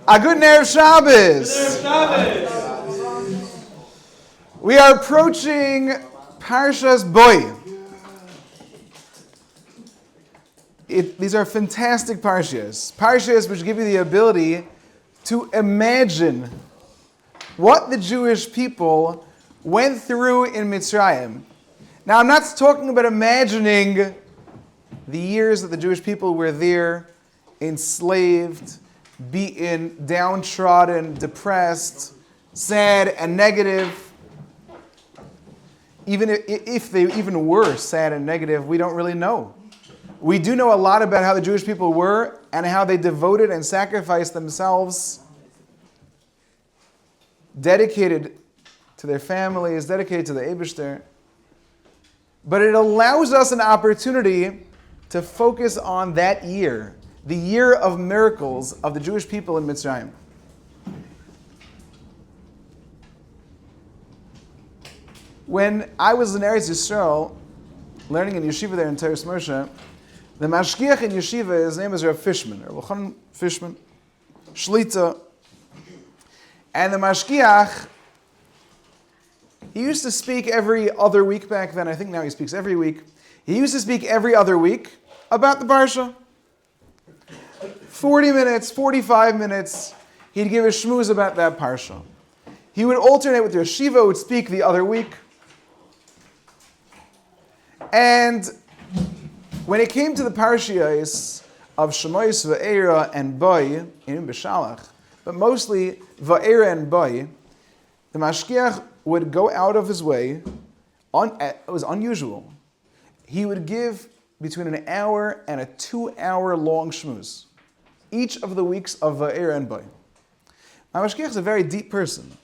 A good Erev Shabbos. We are approaching Parshas Bo. These are fantastic parshas which give you the ability to imagine what the Jewish people went through in Mitzrayim. Now, I'm not talking about imagining the years that the Jewish people were there, enslaved, beaten, downtrodden, depressed, sad, and negative. Even if they even were sad and negative, we don't really know. We do know a lot about how the Jewish people were and how they devoted and sacrificed themselves, dedicated to their families, dedicated to the Eibishter. But it allows us an opportunity to focus on that year, the year of miracles of the Jewish people in Mitzrayim. When I was in Eretz Yisrael, learning in yeshiva there in Teres Moshe, the mashgiach in yeshiva, his name is Rav Fishman, Rav Fishman, Shlita. And the mashgiach, he used to speak every other week back then. I think now he speaks every week. He used to speak every other week about the Parsha. 40 minutes, 45 minutes, he'd give a shmooze about that Parsha. He would alternate with the yeshiva, who would speak the other week. And when it came to the Parshiyos of Shemois, Va'era, and Boy, in B'Shalach, but mostly Va'era and Boy, the mashgiach would go out of his way. It was unusual. He would give between an hour and a 2-hour long shmooze each of the weeks of Va'era and Boy. My mashgiach is a very deep person,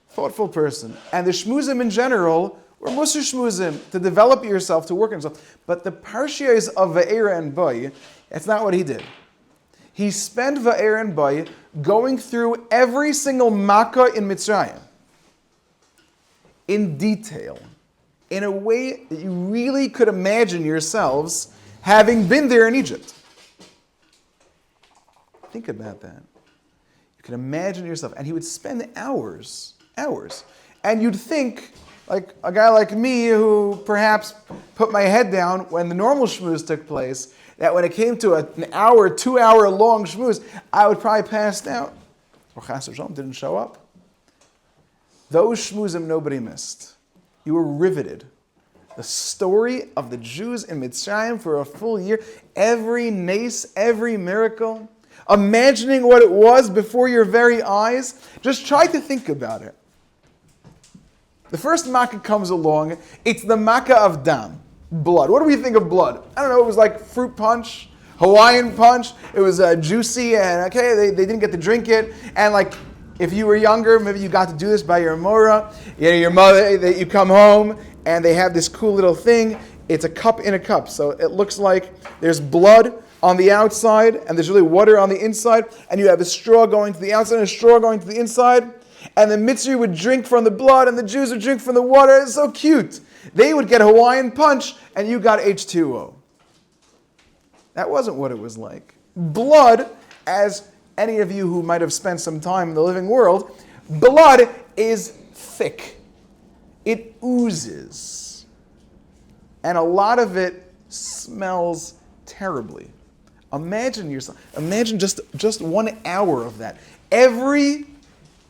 thoughtful person, and the shmoozim in general were musar shmoozim, to develop yourself, to work on yourself. But the parshiyos of Va'era and Boy, that's not what he did. He spent Va'era and Boy going through every single makkah in Mitzrayim in detail, in a way that you really could imagine yourselves having been there in Egypt. Think about that. You can imagine yourself, and he would spend hours. And you'd think, like a guy like me who perhaps put my head down when the normal shmooze took place, that when it came to an hour, 2-hour long shmooze, I would probably pass out. Or Chas v'Shalom didn't show up. Those shmoozim nobody missed. You were riveted. The story of the Jews in Mitzrayim for a full year, every nace, every miracle, imagining what it was before your very eyes. Just try to think about it. The first makkah comes along, it's the makkah of dam, blood. What do we think of blood? I don't know, it was like fruit punch, Hawaiian punch. It was juicy, and okay, they didn't get to drink it. And like, if you were younger, maybe you got to do this by your mora. You know, your mother, you come home, and they have this cool little thing. It's a cup in a cup. So it looks like there's blood on the outside, and there's really water on the inside, and you have a straw going to the outside and a straw going to the inside. And the Mitzri would drink from the blood, and the Jews would drink from the water. It's so cute. They would get Hawaiian punch, and you got H2O. That wasn't what it was like. Blood, as any of you who might have spent some time in the living world, blood is thick. It oozes. And a lot of it smells terribly. Imagine just 1 hour of that. Every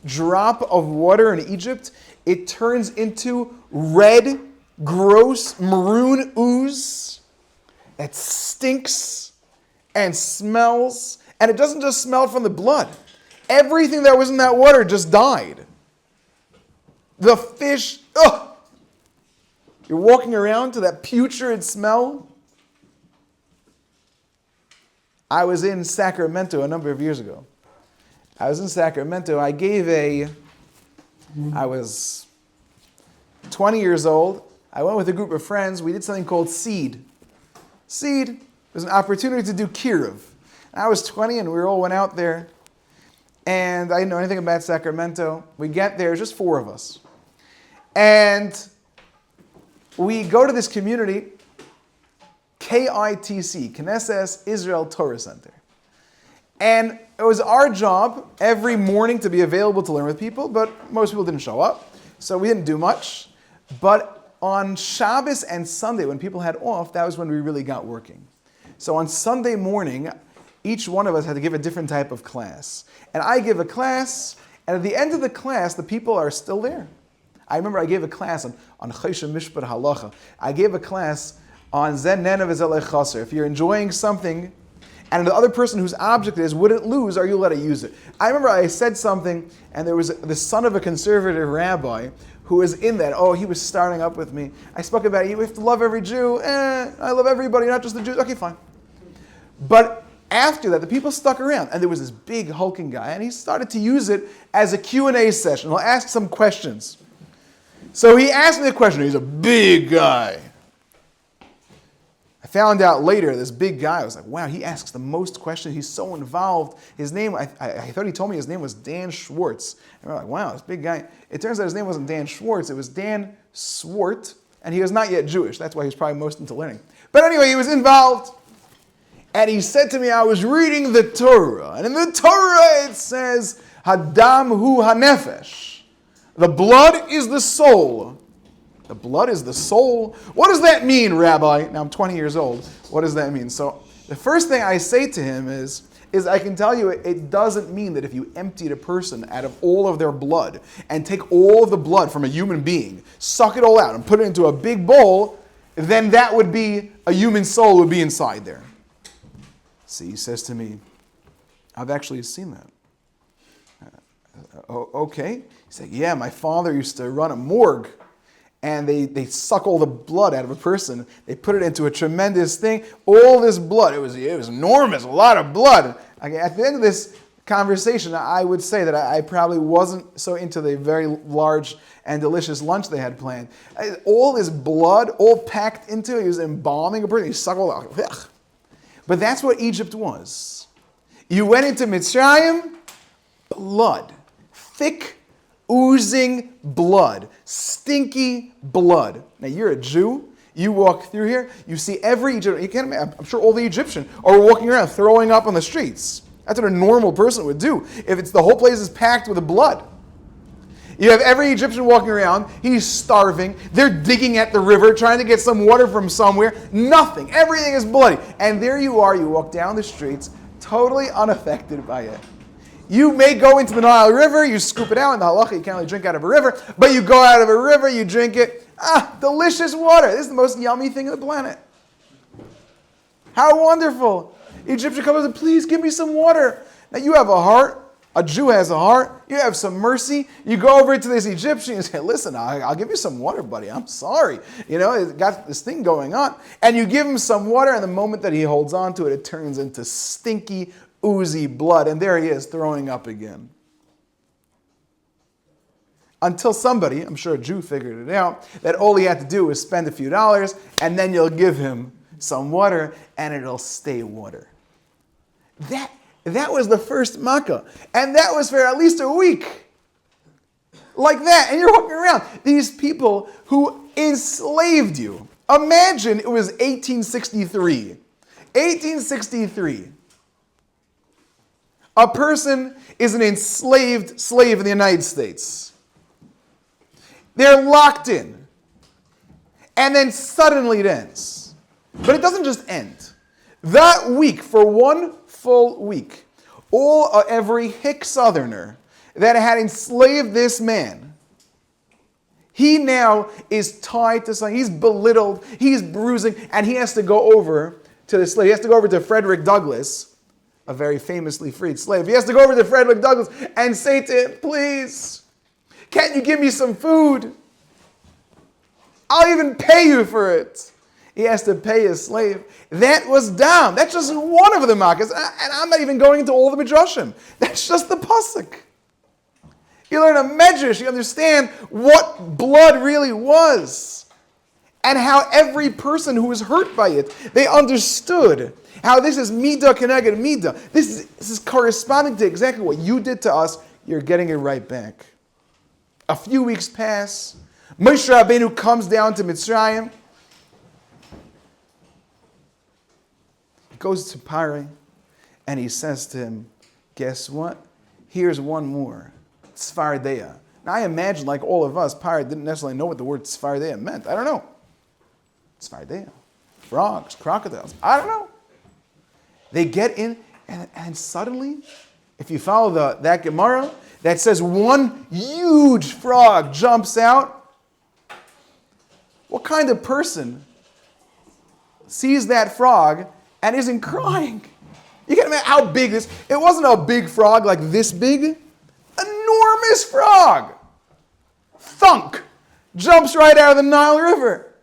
drop of water in Egypt, it turns into red, gross, maroon ooze that stinks and smells. And it doesn't just smell from the blood. Everything that was in that water just died. The fish, you're walking around to that putrid smell. I was in Sacramento a number of years ago. I was in Sacramento. I was 20 years old. I went with a group of friends. We did something called Seed. Seed was an opportunity to do Kiruv. I was 20 and we all went out there. And I didn't know anything about Sacramento. We get there, just 4 of us. And we go to this community, KITC, Knesset Israel Torah Center. And it was our job every morning to be available to learn with people, but most people didn't show up, so we didn't do much. But on Shabbos and Sunday, when people had off, that was when we really got working. So on Sunday morning, each one of us had to give a different type of class. And I give a class, and at the end of the class, the people are still there. I remember I gave a class on Choshen Mishpat Halacha. I gave a class on Zen Nenav Zelech Chaser. If you're enjoying something, and the other person whose object it is wouldn't lose, are you allowed to use it? I remember I said something, and there was the son of a conservative rabbi who was in that. Oh, he was starting up with me. I spoke about, you have to love every Jew. I love everybody, not just the Jews. Okay, fine. But after that, the people stuck around, and there was this big hulking guy, and he started to use it as a Q&A session. He'll ask some questions. So he asked me a question. He's a big guy. I found out later, this big guy, I was like, wow, he asks the most questions. He's so involved. His name, I thought he told me his name was Dan Schwartz. And we're like, wow, this big guy. It turns out his name wasn't Dan Schwartz. It was Dan Swart, and he was not yet Jewish. That's why he's probably most into learning. But anyway, he was involved. And he said to me, I was reading the Torah. And in the Torah it says, Hadam hu hanefesh. The blood is the soul. The blood is the soul. What does that mean, Rabbi? Now I'm 20 years old. What does that mean? So the first thing I say to him is I can tell you it doesn't mean that if you emptied a person out of all of their blood and take all of the blood from a human being, suck it all out and put it into a big bowl, then that would be, a human soul would be inside there. See, he says to me, I've actually seen that. Okay. He said, yeah, my father used to run a morgue, and they suck all the blood out of a person. They put it into a tremendous thing. All this blood, it was enormous, a lot of blood. At the end of this conversation, I would say that I probably wasn't so into the very large and delicious lunch they had planned. All this blood, all packed into it, he was embalming a person. He sucked all out. Ugh. But that's what Egypt was. You went into Mitzrayim, blood. Thick, oozing blood. Stinky blood. Now you're a Jew. You walk through here, you see every Egyptian. You can't imagine, I'm sure all the Egyptians are walking around throwing up on the streets. That's what a normal person would do if it's the whole place is packed with blood. You have every Egyptian walking around. He's starving. They're digging at the river, trying to get some water from somewhere. Nothing. Everything is bloody. And there you are. You walk down the streets, totally unaffected by it. You may go into the Nile River. You scoop it out. In the halacha, you can't really drink out of a river. But you go out of a river, you drink it. Delicious water. This is the most yummy thing on the planet. How wonderful. The Egyptian comes and says, please give me some water. Now you have a heart. A Jew has a heart. You have some mercy. You go over to this Egyptian and say, listen, I'll give you some water, buddy. I'm sorry. It's got this thing going on. And you give him some water, and the moment that he holds on to it, it turns into stinky, oozy blood. And there he is, throwing up again. Until somebody, I'm sure a Jew figured it out, that all he had to do was spend a few dollars, and then you'll give him some water, and it'll stay water. That was the first makkah. And that was for at least a week. Like that. And you're walking around. These people who enslaved you. Imagine it was 1863. 1863. A person is an enslaved slave in the United States. They're locked in. And then suddenly it ends. But it doesn't just end. That week, for one full week, every hick southerner that had enslaved this man, he now is tied to something. He's belittled, he's bruising, and he has to go over to the slave. He has to go over to Frederick Douglass, a very famously freed slave. He has to go over to Frederick Douglass and say to him, please, can't you give me some food? I'll even pay you for it. He has to pay his slave. That was down. That's just one of the makkahs. And I'm not even going into all the midrashim. That's just the pasuk. You learn a medrash. You understand what blood really was. And how every person who was hurt by it, they understood how this is midah keneged midah. This is corresponding to exactly what you did to us. You're getting it right back. A few weeks pass. Moshe Rabbeinu comes down to Mitzrayim. Goes to Pari, and he says to him, Guess what? Here's one more. Tzfardeya. Now I imagine, like all of us, Pirate didn't necessarily know what the word Tzfardeya meant. I don't know. Tzfardeya. Frogs, crocodiles. I don't know. They get in, and suddenly, if you follow that Gemara, that says one huge frog jumps out. What kind of person sees that frog and isn't crying? You can imagine how big this. It wasn't a big frog like this big. Enormous frog. Thunk. Jumps right out of the Nile River.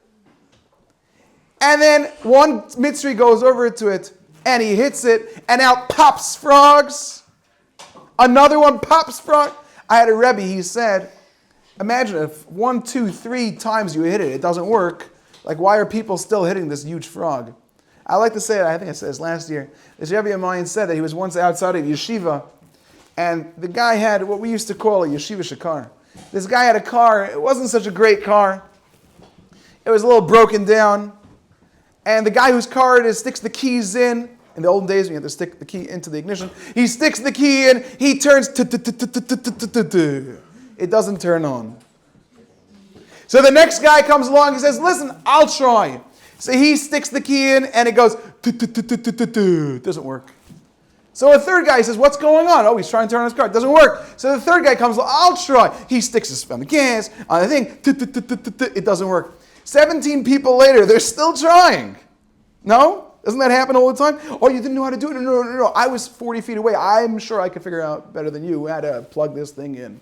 And then one Mitzri goes over to it and he hits it and out pops frogs. Another one pops frog. I had a Rebbe, he said, imagine if 1, 2, 3 times you hit it, it doesn't work. Like, why are people still hitting this huge frog? I like to say it, I think I said this last year. This Rebbe of mine said that he was once outside of yeshiva, and the guy had what we used to call a yeshiva shakar. This guy had a car, it wasn't such a great car. It was a little broken down. And the guy whose car it is sticks the keys in. In the olden days, when you had to stick the key into the ignition. He sticks the key in, he turns, it doesn't turn on. So the next guy comes along, he says, listen, I'll try. So he sticks the key in, and it goes, it doesn't work. So a third guy says, what's going on? Oh, he's trying to turn on his car. It doesn't work. So the third guy comes along, I'll try. He sticks his foot on the gas, on the thing, it doesn't work. 17 people later, they're still trying. No? Doesn't that happen all the time? Oh, you didn't know how to do it? No. I was 40 feet away. I'm sure I could figure out better than you how to plug this thing in.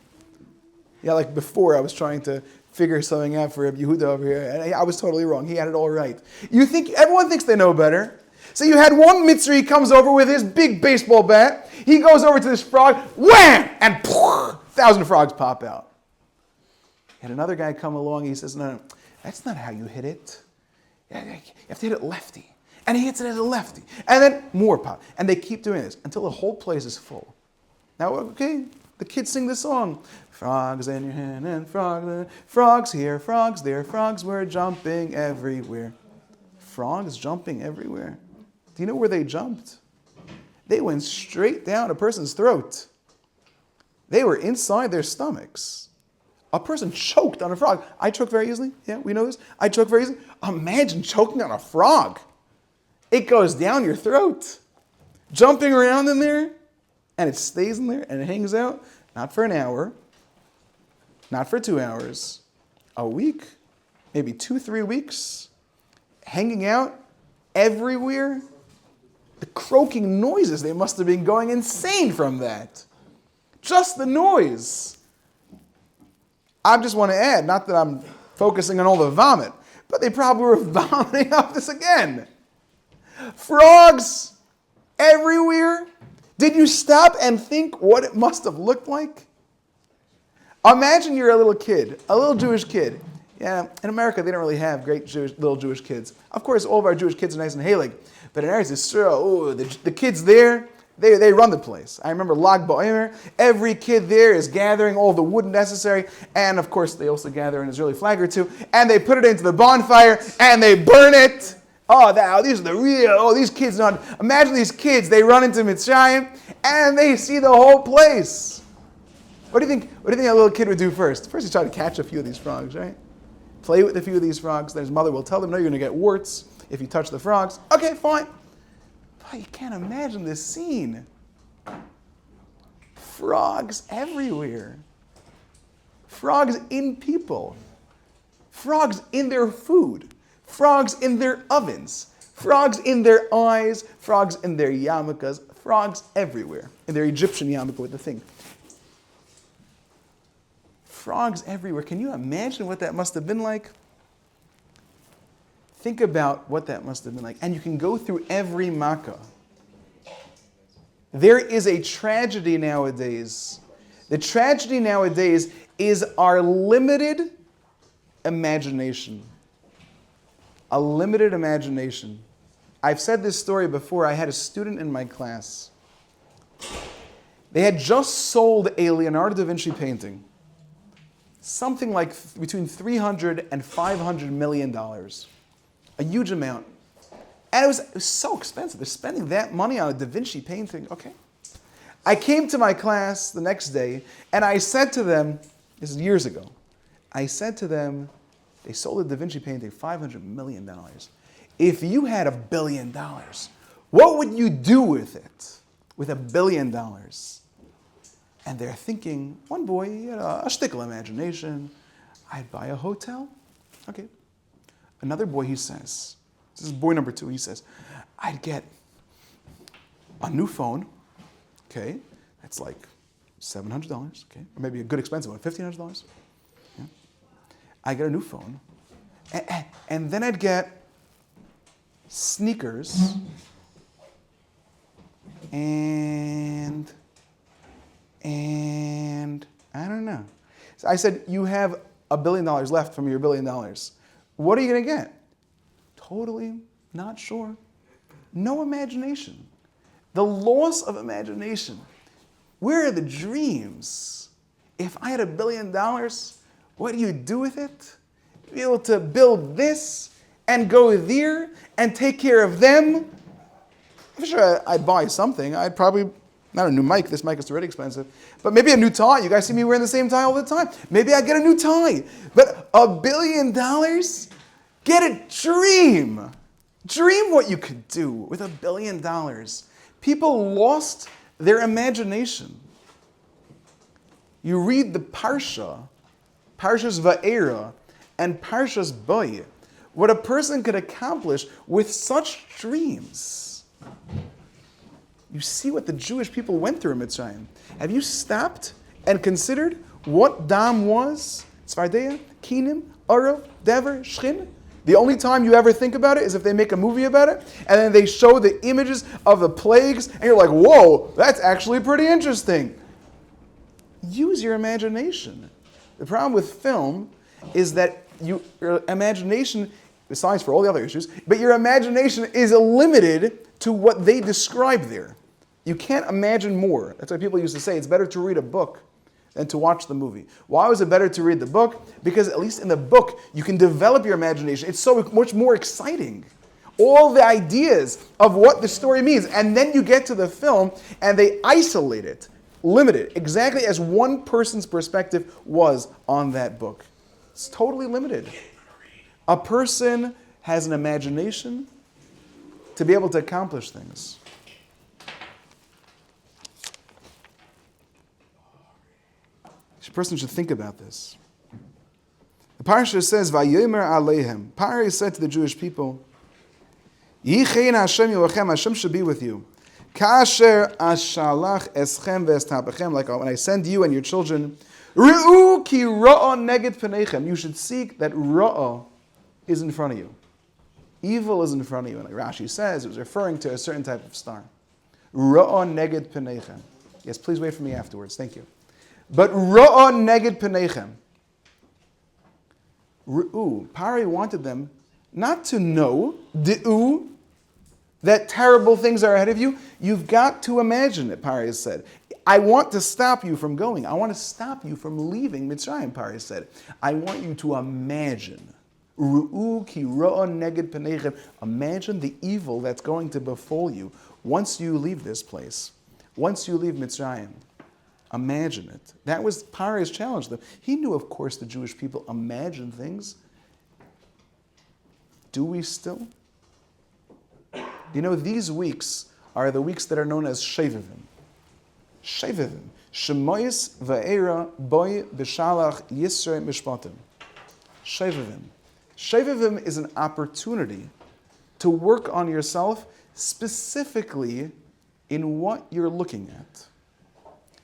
Yeah, like before I was trying to figure something out for Yehuda over here, and I was totally wrong. He had it all right. Everyone thinks they know better. So you had one Mitzri, he comes over with his big baseball bat. He goes over to this frog, wham! And 1,000 frogs pop out. And another guy come along, he says, no, that's not how you hit it. You have to hit it lefty. And he hits it as a lefty. And then more pop. And they keep doing this until the whole place is full. Now, okay, the kids sing this song. Frogs in your hand and frogs here, frogs there, frogs were jumping everywhere. Frogs jumping everywhere. Do you know where they jumped? They went straight down a person's throat. They were inside their stomachs. A person choked on a frog. I choke very easily. Yeah, we know this. I choke very easily. Imagine choking on a frog. It goes down your throat, jumping around in there, and it stays in there, and it hangs out, not for an hour, not for 2 hours, a week, maybe 2, 3 weeks, hanging out everywhere. The croaking noises, they must have been going insane from that. Just the noise. I just want to add, not that I'm focusing on all the vomit, but they probably were vomiting up this again. Frogs everywhere. Did you stop and think what it must have looked like? Imagine you're a little kid, a little Jewish kid. Yeah, in America they don't really have great little Jewish kids. Of course, all of our Jewish kids are nice and halig, but in Eretz Yisrael, the kids there, they run the place. I remember Lag BaOmer, every kid there is gathering all the wood necessary, and of course they also gather an Israeli flag or two, and they put it into the bonfire, and they burn it. These kids, imagine these kids, they run into Mitzrayim, and they see the whole place. What do you think a little kid would do first? First, he try to catch a few of these frogs, right? Play with a few of these frogs. Then his mother will tell them, no, you're going to get warts if you touch the frogs. Okay, fine. But you can't imagine this scene. Frogs everywhere. Frogs in people. Frogs in their food. Frogs in their ovens, frogs in their eyes, frogs in their yarmulkes, frogs everywhere. In their Egyptian yarmulke with the thing. Frogs everywhere. Can you imagine what that must have been like? Think about what that must have been like. And you can go through every makkah. There is a tragedy nowadays. The tragedy nowadays is our limited imagination. A limited imagination. I've said this story before. I had a student in my class. They had just sold a Leonardo da Vinci painting. Something like between $300 and $500 million. A huge amount. And it was so expensive. They're spending that money on a Da Vinci painting. Okay. I came to my class the next day, and I said to them, this is years ago, I said to them, they sold a Da Vinci painting $500 million. If you had $1 billion, what would you do with it, with $1 billion? And they're thinking, one boy, he had a shtickle imagination. I'd buy a hotel. Okay. Another boy, he says, this is boy number 2, he says, I'd get a new phone. Okay, that's like $700, okay? Or maybe a good expensive one, $1,500. Yeah. I get a new phone. And then I'd get sneakers and I don't know. So I said, you have $1 billion left from your $1 billion. What are you going to get? Totally not sure. No imagination. The loss of imagination. Where are the dreams? If I had $1 billion, what do you do with it? Be able to build this and go there and take care of them. I'm sure I'd buy something. I'd probably, not a new mic, this mic is already expensive, but maybe a new tie. You guys see me wearing the same tie all the time. Maybe I'd get a new tie. But $1 billion? Get a dream. Dream what you could do with $1 billion. People lost their imagination. You read the Parshas Va'era and Parshas Bo, what a person could accomplish with such dreams. You see what the Jewish people went through in Mitzrayim. Have you stopped and considered what Dam was? Tzvardeya, Kinim, Arav, Dever, Shchin? The only time you ever think about it is if they make a movie about it, and then they show the images of the plagues, and you're like, whoa, that's actually pretty interesting. Use your imagination. The problem with film is that your imagination, besides for all the other issues, but your imagination is limited to what they describe there. You can't imagine more. That's why people used to say it's better to read a book than to watch the movie. Why was it better to read the book? Because at least in the book, you can develop your imagination. It's so much more exciting. All the ideas of what the story means. And then you get to the film, and they isolate it, limit it, exactly as one person's perspective was on that book. It's totally limited. A person has an imagination to be able to accomplish things. A person should think about this. The Parsha says, "Vayomer aleihem." Pari said to the Jewish people, "Yichein Hashem Yilachem." Hashem should be with you. Kasher ashalach eschem ve'estapechem. Like when I send you and your children, Ru'u ki ra'ah neged penechem. You should seek that ra'ah is in front of you. Evil is in front of you. And like Rashi says, it was referring to a certain type of star. Ra'ah neged penechem. Yes, please wait for me afterwards. Thank you. But ra'ah neged penechem. Ru'u. Pari wanted them not to know, di'u, that terrible things are ahead of you. You've got to imagine it, Pari has said. I want to stop you from going. I want to stop you from leaving Mitzrayim, Pari said. I want you to imagine. Ru'u ki ra'ah neged penechem. Imagine the evil that's going to befall you once you leave this place. Once you leave Mitzrayim. Imagine it. That was Pari's challenge. He knew, of course, the Jewish people imagine things. Do we still? You know, these weeks are the weeks that are known as Shevivim. Shevivim. Shemois va'era boy b'shalach yisrei mishpatim. Shevivim. Shevivim is an opportunity to work on yourself specifically in what you're looking at.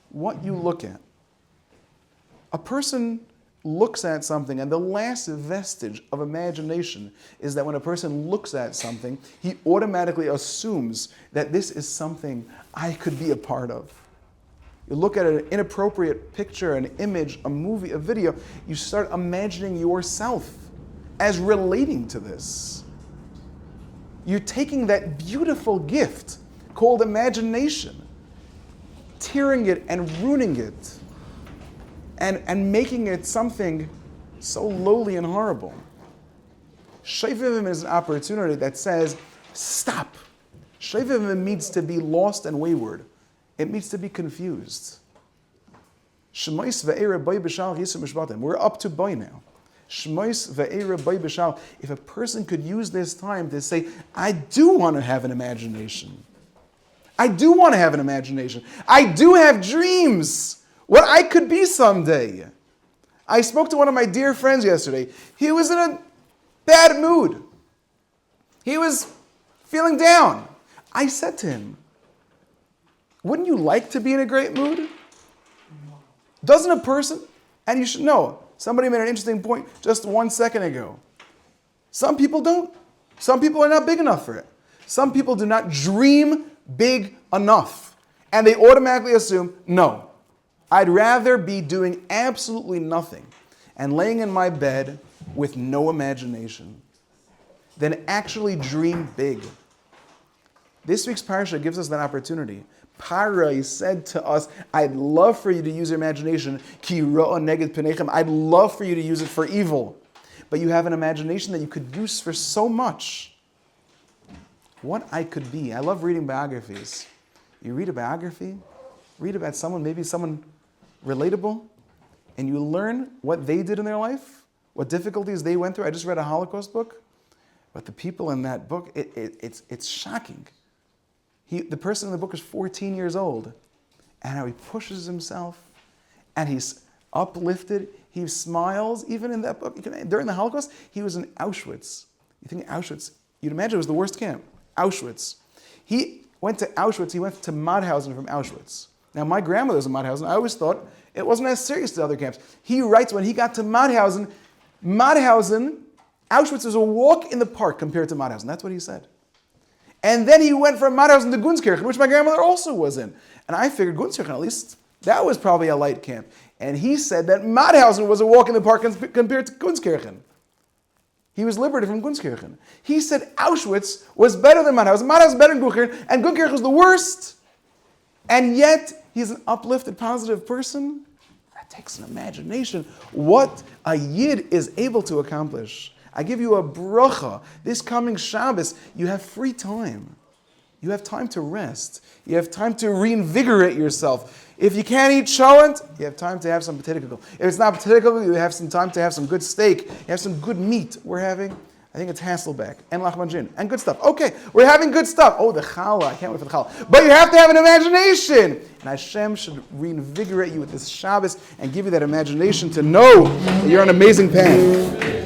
What you look at. A person looks at something, and the last vestige of imagination is that when a person looks at something, he automatically assumes that this is something I could be a part of. You look at an inappropriate picture, an image, a movie, a video, you start imagining yourself as relating to this. You're taking that beautiful gift called imagination, tearing it and ruining it, and making it something so lowly and horrible. Shevivim is an opportunity that says, stop. Shevivim means to be lost and wayward. It means to be confused. Shmois ve'era boy b'shal yisur mishpatim. We're up to boy now. Shmois ve'era boy b'shal. If a person could use this time to say, I do want to have an imagination. I do want to have an imagination. I do have dreams. What I could be someday. I spoke to one of my dear friends yesterday. He was in a bad mood. He was feeling down. I said to him, wouldn't you like to be in a great mood? Doesn't a person, and you should know, somebody made an interesting point just 1 second ago. Some people don't. Some people are not big enough for it. Some people do not dream big enough. And they automatically assume, no, I'd rather be doing absolutely nothing and laying in my bed with no imagination than actually dream big. This week's parsha gives us that opportunity. Parai said to us, I'd love for you to use your imagination. Ki ro'a neged penechem. I'd love for you to use it for evil. But you have an imagination that you could use for so much. What I could be. I love reading biographies. You read a biography, read about someone, maybe someone relatable, and you learn what they did in their life, what difficulties they went through. I just read a Holocaust book, but the people in that book, it's shocking. The person in the book is 14 years old, and how he pushes himself, and he's uplifted, he smiles, even in that book. During the Holocaust, he was in Auschwitz. You think Auschwitz, you'd imagine it was the worst camp, Auschwitz. He went to Auschwitz, he went to Mauthausen from Auschwitz. Now, my grandmother was in Mauthausen. I always thought it wasn't as serious as the other camps. He writes when he got to Mauthausen, Auschwitz was a walk in the park compared to Mauthausen. That's what he said. And then he went from Mauthausen to Gunskirchen, which my grandmother also was in. And I figured Gunskirchen, at least, that was probably a light camp. And he said that Mauthausen was a walk in the park compared to Gunskirchen. He was liberated from Gunskirchen. He said Auschwitz was better than Mauthausen. Mauthausen was better than Gunskirchen, and Gunskirchen was the worst. And yet, he's an uplifted, positive person. That takes an imagination. What a Yid is able to accomplish. I give you a bracha. This coming Shabbos, you have free time. You have time to rest. You have time to reinvigorate yourself. If you can't eat cholent, you have time to have some potato kugel. If it's not potato kugel, you have some time to have some good steak. You have some good meat. We're having, I think it's Hasselback and Lachmanjin and good stuff. Okay, we're having good stuff. Oh, the challah. I can't wait for the challah. But you have to have an imagination. And Hashem should reinvigorate you with this Shabbos and give you that imagination to know that you're on an amazing path.